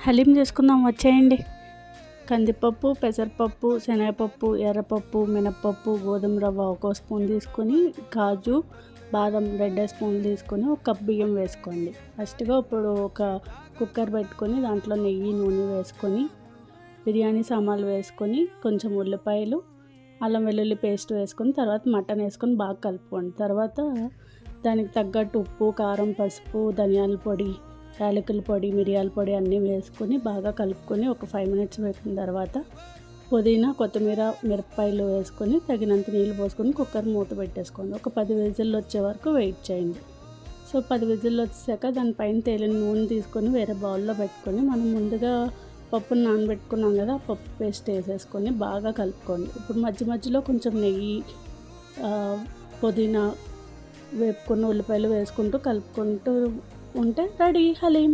హలీం చేసుకుందాం వచ్చేయండి. కందిపప్పు, పెసరపప్పు, శనగపప్పు, ఎర్రపప్పు, మినప్పప్పు, గోధుమ రవ్వ ఒక స్పూన్ తీసుకొని, కాజు, బాదం 2 స్పూన్లు తీసుకొని ఒక కప్ బియ్యం వేసుకోండి. ఫస్ట్గా ఇప్పుడు ఒక కుక్కర్ పెట్టుకొని దాంట్లో నెయ్యి, నూనె వేసుకొని, బిర్యానీ సామాన్లు వేసుకొని, కొంచెం ఉల్లిపాయలు, అల్లం వెల్లుల్లి పేస్ట్ వేసుకొని, తర్వాత మటన్ వేసుకొని బాగా కలుపుకోండి. తర్వాత దానికి తగ్గట్టు ఉప్పు, కారం, పసుపు, ధనియాల పొడి, యాలకుల పొడి, మిరియాల పొడి అన్నీ వేసుకొని బాగా కలుపుకొని ఒక 5 మినిట్స్ పెట్టిన తర్వాత పుదీనా, కొత్తిమీర, మిరపకాయలు వేసుకొని తగినంత నీళ్ళు పోసుకొని కుక్కర్ మూత పెట్టేసుకోండి. ఒక 10 విజిల్లు వచ్చే వరకు వెయిట్ చేయండి. సో 10 విజిల్లు వచ్చాక దానిపైన తేలిన నూనె తీసుకొని వేరే బౌల్లో పెట్టుకొని మనం ముందుగా పప్పును నానబెట్టుకున్నాం కదా, పప్పు పేస్ట్ వేసేసుకొని బాగా కలుపుకోండి. ఇప్పుడు మధ్య మధ్యలో కొంచెం నెయ్యి, పుదీనా, వేపుకున్న ఉల్లిపాయలు వేసుకుంటూ కలుపుకుంటూ ఉంటే రెడీ హలీం.